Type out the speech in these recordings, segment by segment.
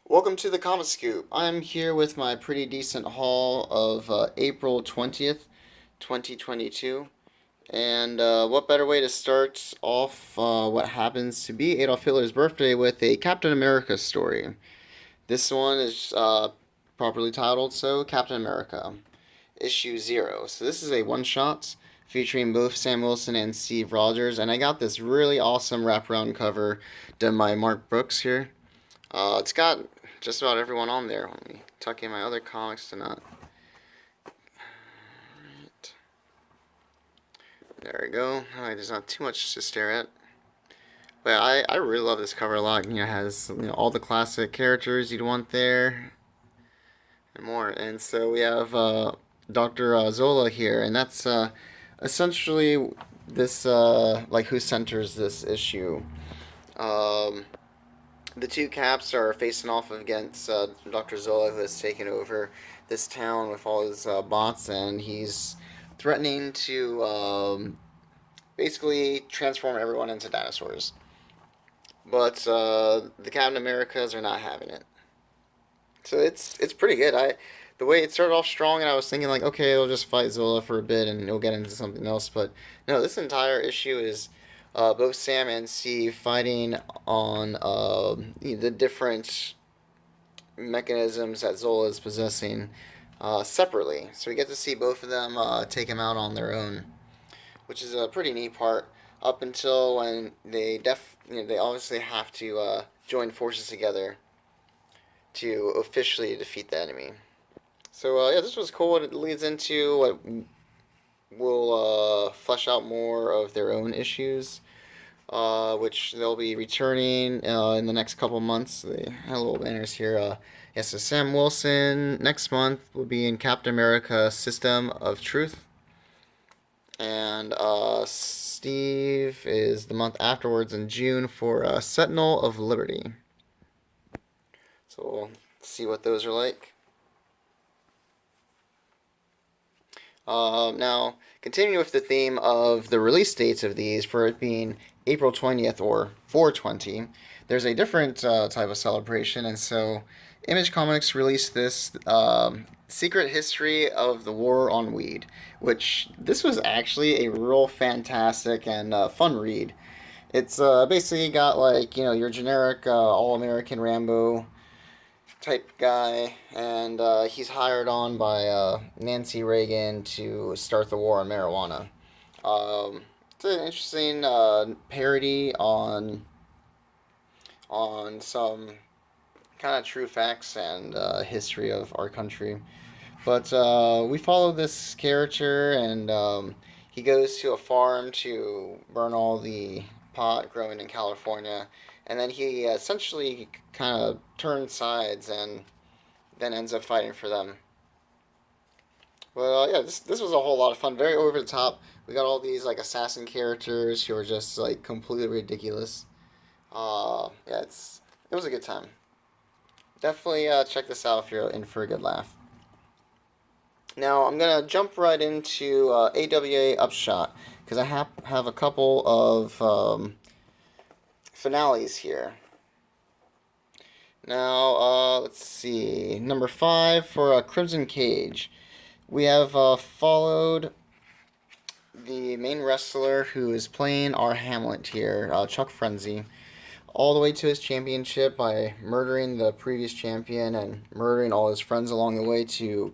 Welcome to the Comic Scoop. I'm here with my pretty decent haul of April 20th, 2022. And what better way to start off what happens to be Adolf Hitler's birthday with a Captain America story? This one is properly titled Captain America, Issue 0. So this is a one-shot featuring both Sam Wilson and Steve Rogers. And I got this really awesome wraparound cover done by Mark Brooks here. It's got just about everyone on there. Let me tuck in my other comics to not. Right. There we go. Alright, there's not too much to stare at. But I really love this cover a lot. It has all the classic characters you'd want there and more. And so we have Dr. Zola here, and that's essentially this like who centers this issue. Um, the two Caps are facing off against Dr. Zola, who has taken over this town with all his bots, and he's threatening to basically transform everyone into dinosaurs. But the Captain Americas are not having it. So it's pretty good. The way it started off strong, and I was thinking like, okay, it'll just fight Zola for a bit, and it'll get into something else. But no, this entire issue is both Sam and Steve fighting on the different mechanisms that Zola is possessing separately. So we get to see both of them take him out on their own, which is a pretty neat part. Up until when they obviously have to join forces together to officially defeat the enemy. So yeah, this was cool. It leads into what will flesh out more of their own issues, which they'll be returning in the next couple months. They have little banners here. Yeah, so Sam Wilson next month will be in Captain America: System of Truth, and Steve is the month afterwards in June for Sentinel of Liberty. So we'll see what those are like. Now, continuing with the theme of the release dates of these, for it being April 20th or 420, there's a different type of celebration, and so Image Comics released this Secret History of the War on Weed, which this was actually a real fantastic and fun read. It's basically got like, your generic all-American Rambo type guy, and he's hired on by Nancy Reagan to start the war on marijuana. It's an interesting parody on some kind of true facts and history of our country. But we follow this character, and he goes to a farm to burn all the pot growing in California, and then he essentially kind of turns sides and then ends up fighting for them. Well, yeah, this was a whole lot of fun. Very over the top. We got all these like assassin characters who are just like completely ridiculous. Yeah, it was a good time. Definitely check this out if you're in for a good laugh. Now I'm gonna jump right into AWA Upshot because I have a couple of finales here. Now, let's see. Number 5 for Crimson Cage. We have followed the main wrestler who is playing our Hamlet here, Chuck Frenzy, all the way to his championship by murdering the previous champion and murdering all his friends along the way to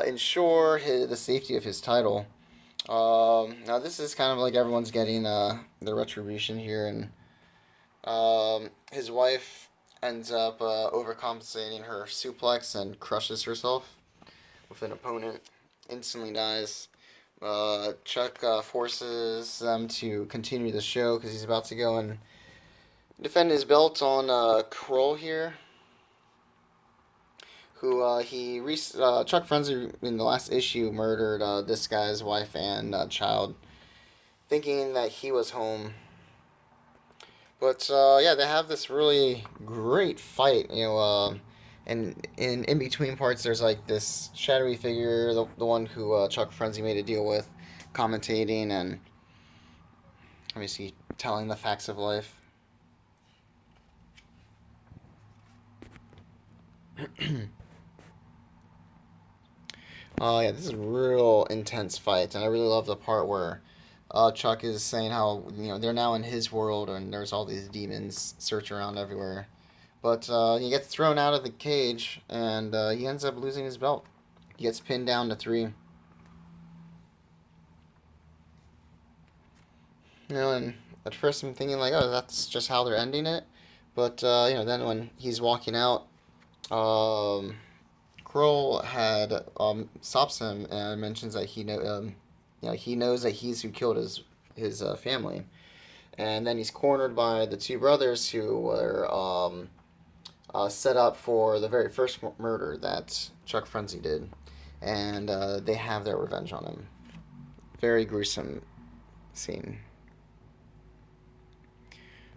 ensure the safety of his title. Now, this is kind of like everyone's getting their retribution here, and his wife ends up overcompensating her suplex and crushes herself with an opponent, instantly dies. Chuck forces them to continue the show because he's about to go and defend his belt on Kroll here, who Chuck Frenzy in the last issue murdered this guy's wife and child, thinking that he was home. But yeah, they have this really great fight, and in between parts, there's like this shadowy figure, the one who Chuck Frenzy made a deal with, commentating and let me see, telling the facts of life. Yeah, this is a real intense fight, and I really love the part where Chuck is saying how they're now in his world, and there's all these demons searching around everywhere. But he gets thrown out of the cage, and he ends up losing his belt. He gets pinned down to three. And at first I'm thinking like, oh, that's just how they're ending it. But then when he's walking out, um, Kroll had stops him and mentions that he knows that he's who killed his family, and then he's cornered by the two brothers who were set up for the very first murder that Chuck Frenzy did, and they have their revenge on him. Very gruesome scene.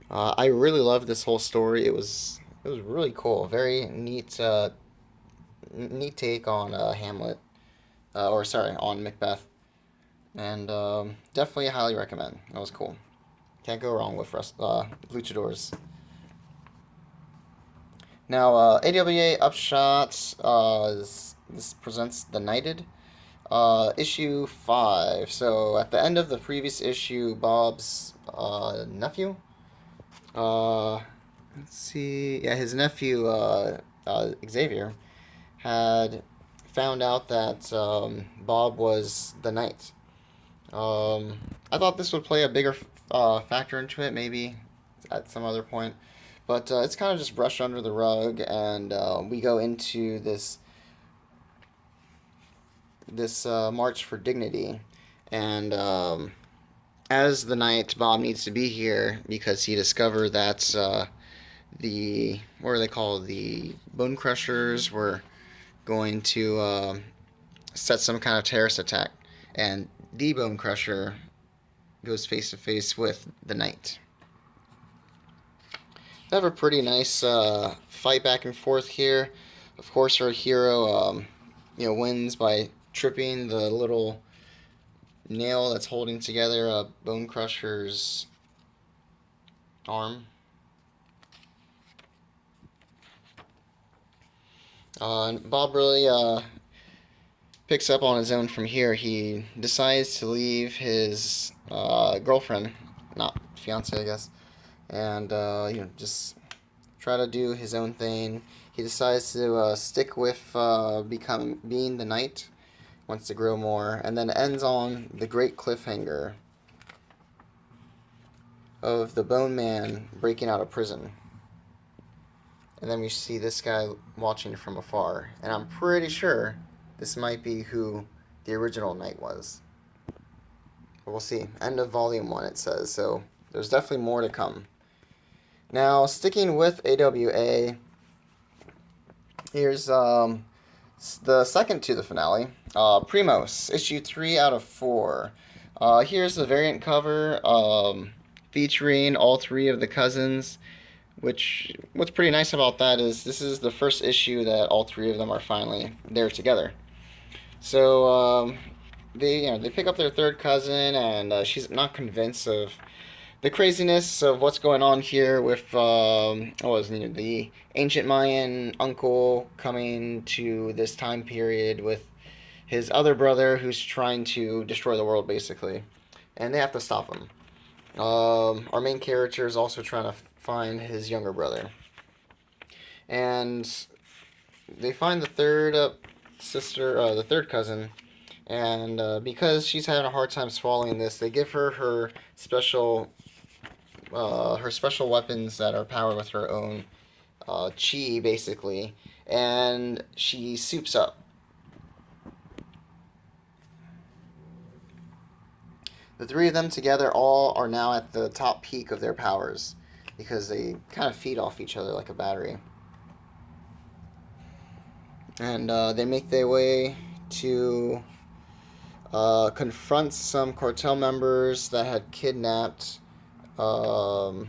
I really loved this whole story. It was really cool. Very neat take on Hamlet, or sorry, on Macbeth, and definitely highly recommend. That was cool. Can't go wrong with luchadors. Now, AWA Upshot, this presents The Knighted, issue 5. So, at the end of the previous issue, Bob's nephew, uh, let's see, yeah, his nephew, Xavier, had found out that Bob was the knight. I thought this would play a bigger factor into it, maybe at some other point, but it's kind of just brushed under the rug, and we go into this march for dignity, and as the knight, Bob needs to be here because he discovered that the what are they called? The Bone Crushers were going to set some kind of terrorist attack, and the Bone Crusher goes face to face with the Knight. They have a pretty nice fight back and forth here. Of course, our hero, wins by tripping the little nail that's holding together Bone Crusher's arm. And Bob really picks up on his own from here. He decides to leave his girlfriend, not fiance, I guess, and just try to do his own thing. He decides to stick with being the knight, wants to grow more, and then ends on the great cliffhanger of the Bone Man breaking out of prison. And then we see this guy watching from afar, and I'm pretty sure this might be who the original knight was. But we'll see. End of volume 1, it says, so there's definitely more to come. Now, sticking with AWA, here's the second to the finale, Primos, issue 3 out of 4. Here's the variant cover featuring all three of the cousins, which what's pretty nice about that is this is the first issue that all three of them are finally there together. So they pick up their third cousin, and she's not convinced of the craziness of what's going on here with the ancient Mayan uncle coming to this time period with his other brother who's trying to destroy the world, basically, and they have to stop him. Our main character is also trying to find his younger brother, and they find the third the third cousin, and because she's having a hard time swallowing this, they give her her special weapons that are powered with her own chi, basically, and she soups up. The three of them together all are now at the top peak of their powers because they kind of feed off each other like a battery. And they make their way to confront some cartel members that had kidnapped the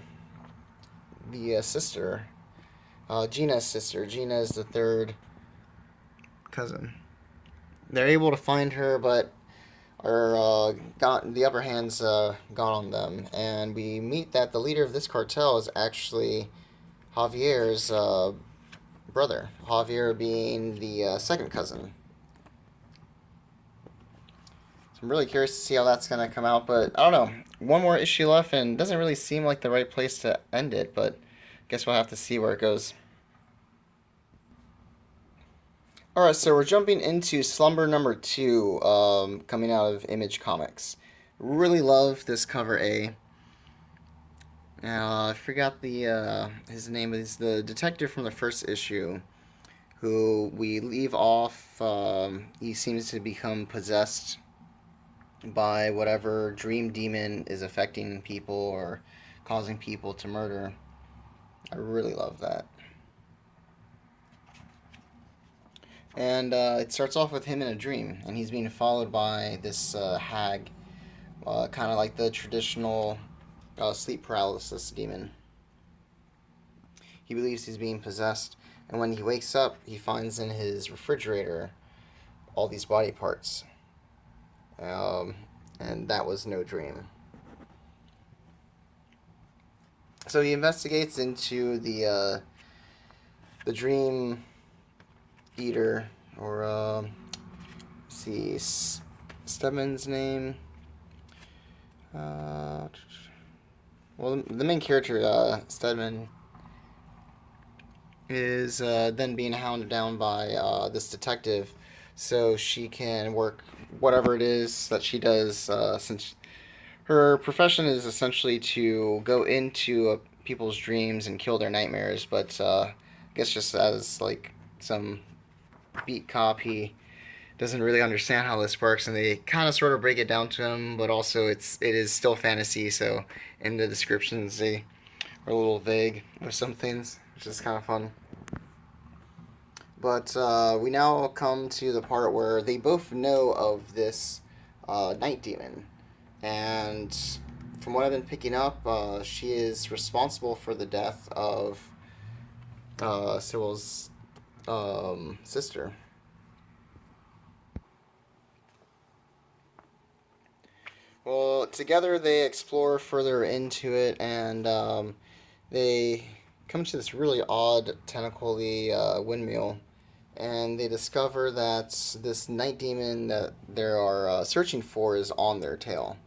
sister, Gina's sister. Gina is the third cousin. They're able to find her, but got the upper hand's gone on them, and we meet that the leader of this cartel is actually Javier's brother, Javier being the second cousin. So I'm really curious to see how that's going to come out, but I don't know. One more issue left, and it doesn't really seem like the right place to end it, but I guess we'll have to see where it goes. Alright, so we're jumping into Slumber number 2, coming out of Image Comics. Really love this cover A. Now, I forgot his name is the detective from the first issue, who we leave off. He seems to become possessed by whatever dream demon is affecting people or causing people to murder. I really love that. And it starts off with him in a dream, and he's being followed by this hag, kind of like the traditional sleep paralysis demon. He believes he's being possessed, and when he wakes up, he finds in his refrigerator all these body parts. And that was no dream. So he investigates into the dream eater, or see Stedman's name. Well, the main character, Stedman, is then being hounded down by this detective, so she can work whatever it is that she does, since her profession is essentially to go into people's dreams and kill their nightmares. But I guess just as like some beat cop, he doesn't really understand how this works, and they kind of sort of break it down to him. But also, it is still fantasy, so in the descriptions they are a little vague with some things, which is kind of fun. But we now come to the part where they both know of this night demon, and from what I've been picking up, she is responsible for the death of Cyril's sister. Well, together they explore further into it, and they come to this really odd tentacle-y windmill, and they discover that this night demon that they are searching for is on their tail.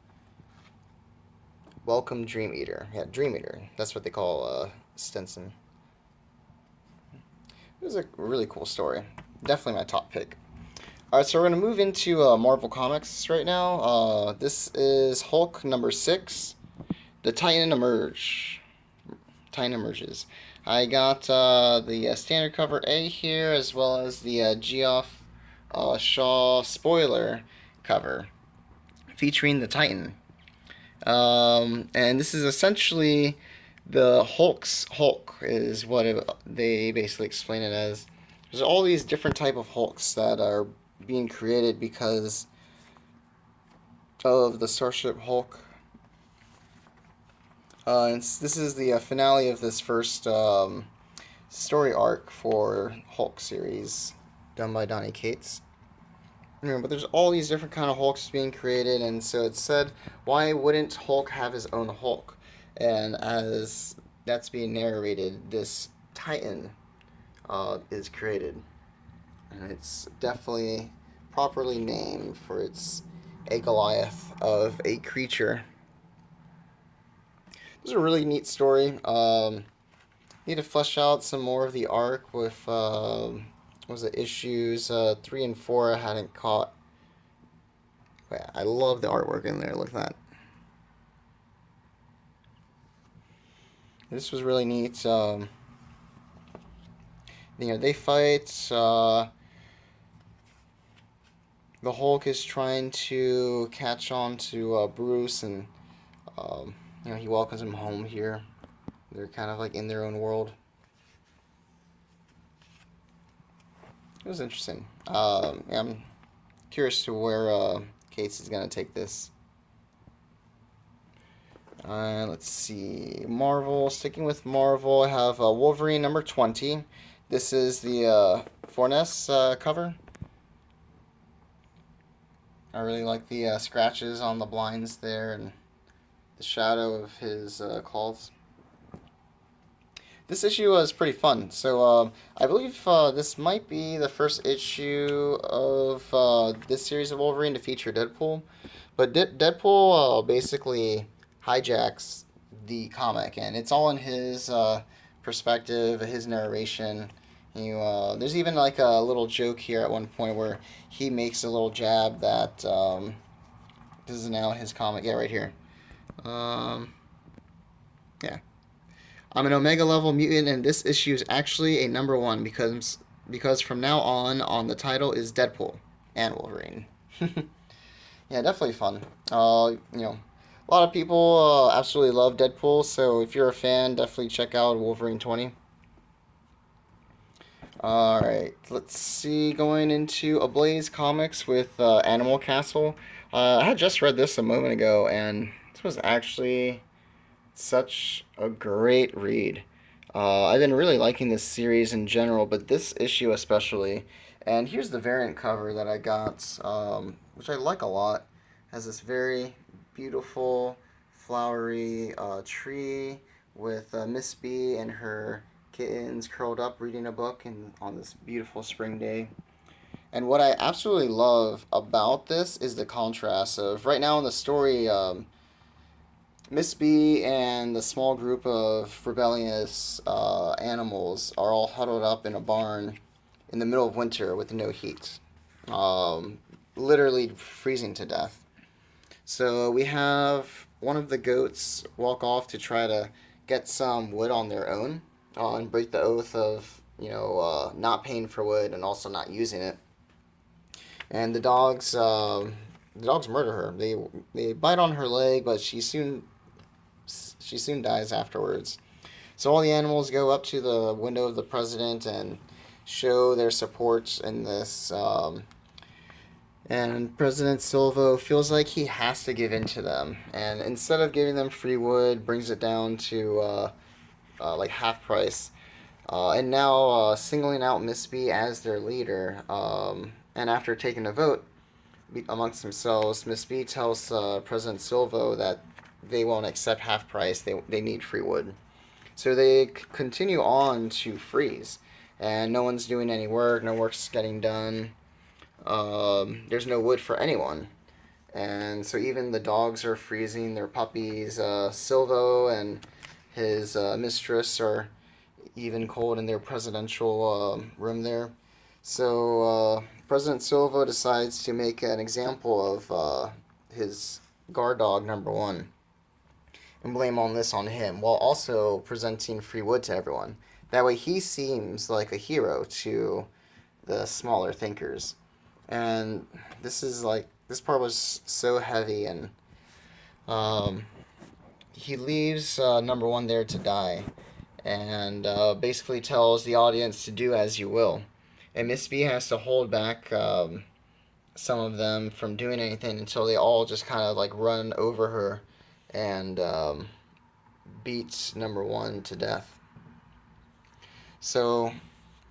Welcome, Dream Eater. Yeah, Dream Eater. That's what they call Stenson. It was a really cool story. Definitely my top pick. Alright, so we're going to move into Marvel Comics right now. This is Hulk number 6. The Titan emerges. I got the standard cover A here, as well as the Geoff Shaw spoiler cover featuring the Titan. And this is essentially the Hulk's Hulk, is what they basically explain it as. There's all these different type of Hulks that are being created because of the Starship Hulk. And this is the finale of this first story arc for Hulk series, done by Donny Cates. But there's all these different kind of Hulks being created, and so it said, why wouldn't Hulk have his own Hulk? And as that's being narrated, this Titan is created, and it's definitely properly named, for it's a Goliath of a creature. This is a really neat story. Need to flesh out some more of the arc with was it issues 3 and 4 I hadn't caught. But yeah, I love the artwork in there. Look at that. This was really neat. They fight. The Hulk is trying to catch on to Bruce, and he welcomes him home here. They're kind of like in their own world. It was interesting. I'm curious to where Case is going to take this. Let's see. Marvel. Sticking with Marvel, I have Wolverine number 20. This is the Fornes cover. I really like the scratches on the blinds there and the shadow of his claws. This issue was pretty fun. So I believe this might be the first issue of this series of Wolverine to feature Deadpool. But Deadpool basically hijacks the comic, and it's all in his perspective, his narration. There's even like a little joke here at one point where he makes a little jab that this is now his comic. Yeah, right here. Um, yeah. I'm an Omega level mutant, and this issue is actually a number one because from now on the title is Deadpool and Wolverine. Yeah, definitely fun. A lot of people absolutely love Deadpool, so if you're a fan, definitely check out Wolverine 20. All right, let's see. Going into Ablaze Comics with Animal Castle. I had just read this a moment ago, and this was actually such a great read. I've been really liking this series in general, but this issue especially. And here's the variant cover that I got, which I like a lot. Has this very beautiful, flowery tree with Miss B and her kittens curled up reading a book on this beautiful spring day. And what I absolutely love about this is the contrast of right now in the story. Miss B and the small group of rebellious animals are all huddled up in a barn in the middle of winter with no heat, um, literally freezing to death. So we have one of the goats walk off to try to get some wood on their own and break the oath of not paying for wood and also not using it. And the dogs murder her. They bite on her leg, but she soon dies afterwards. So all the animals go up to the window of the president and show their support in this. And President Silvo feels like he has to give in to them. And instead of giving them free wood, brings it down to like half price. And now singling out Miss B as their leader. And after taking a vote amongst themselves, Miss B tells President Silvo that they won't accept half price. They need free wood. So they continue on to freeze. And no one's doing any work. No work's getting done. There's no wood for anyone. And so even the dogs are freezing their puppies. Silvo and his mistress are even cold in their presidential room there. So President Silva decides to make an example of his guard dog number one and blame on this on him while also presenting free wood to everyone. That way he seems like a hero to the smaller thinkers. And this part was so heavy, and he leaves number one there to die and basically tells the audience to do as you will. And Miss B has to hold back some of them from doing anything until they all just kind of like run over her and beats number one to death. So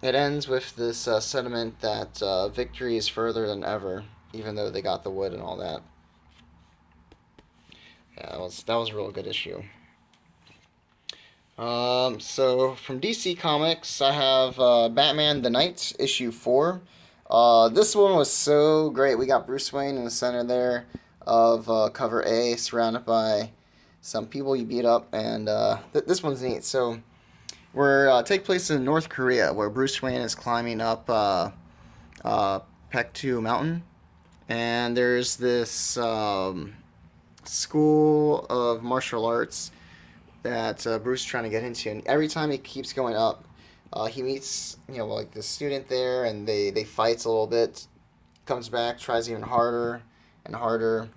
it ends with this sentiment that victory is further than ever, even though they got the wood and all that. Yeah, that was a real good issue. So from DC Comics, I have Batman the Knight issue 4. This one was so great. We got Bruce Wayne in the center there of cover A, surrounded by some people you beat up, and this one's neat. So we're take place in North Korea, where Bruce Wayne is climbing up Paektu Mountain, and there's this school of martial arts that Bruce is trying to get into, and every time he keeps going up, he meets like the student there, and they fights a little bit, comes back, tries even harder and harder,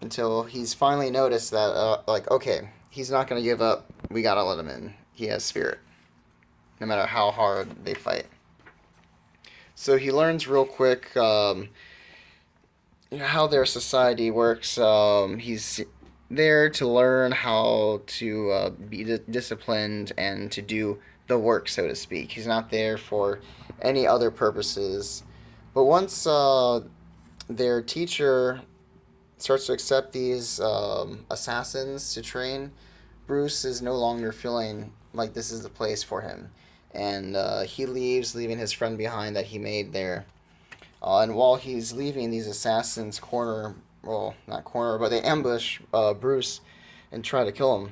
until he's finally noticed that okay, he's not gonna give up. We gotta let him in. He has spirit, no matter how hard they fight. So he learns real quick how their society works. He's there to learn how to be disciplined and to do the work, so to speak. He's not there for any other purposes. But once their teacher starts to accept these assassins to train, Bruce is no longer feeling like this is the place for him, and he leaves, leaving his friend behind that he made there. And while he's leaving, these assassins corner, well, not corner, but they ambush Bruce and try to kill him.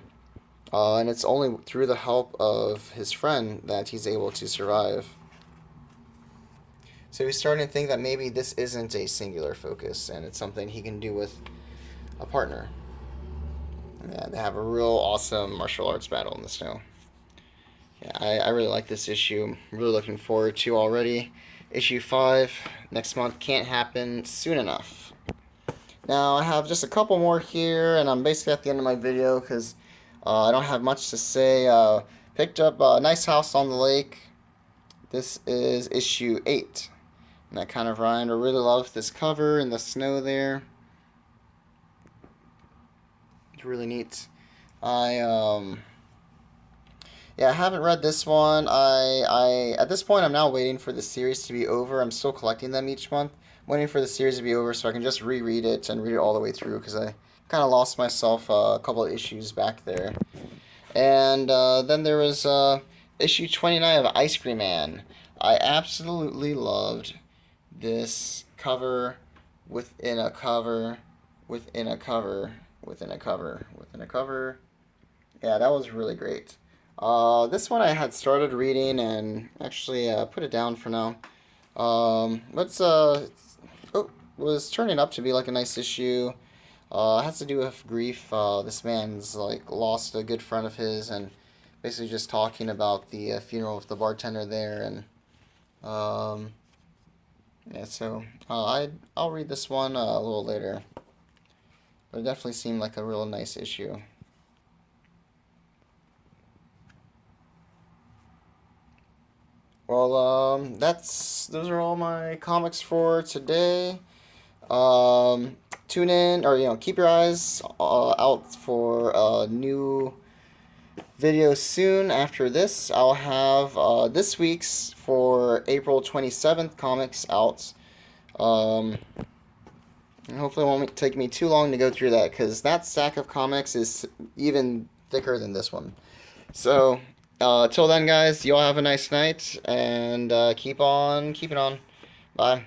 And it's only through the help of his friend that he's able to survive. So he's starting to think that maybe this isn't a singular focus, and it's something he can do with a partner. Yeah, they have a real awesome martial arts battle in the snow. Yeah, I really like this issue. I'm really looking forward to already. Issue 5 next month can't happen soon enough. Now I have just a couple more here, and I'm basically at the end of my video because I don't have much to say. Picked up a Nice House on the Lake. This is issue 8. And that kind of rhymed. I really love this cover and the snow there. It's really neat. Yeah, I haven't read this one. At this point, I'm now waiting for the series to be over. I'm still collecting them each month. I'm waiting for the series to be over so I can just reread it and read it all the way through because I kind of lost myself a couple of issues back there. And then there was issue 29 of Ice Cream Man. I absolutely loved this cover within a cover within a cover within a cover within a cover. Yeah, that was really great. This one I had started reading and actually put it down for now. Was turning up to be like a nice issue. It has to do with grief. This man's like lost a good friend of his, and basically just talking about the funeral of the bartender there, and yeah. So I'll read this one a little later, but it definitely seemed like a real nice issue. Well, those are all my comics for today. Tune in, or keep your eyes out for a new video soon. After this, I'll have this week's for April 27th comics out. And hopefully it won't take me too long to go through that because that stack of comics is even thicker than this one. So, till then, guys, you all have a nice night and keep on keeping on. Bye.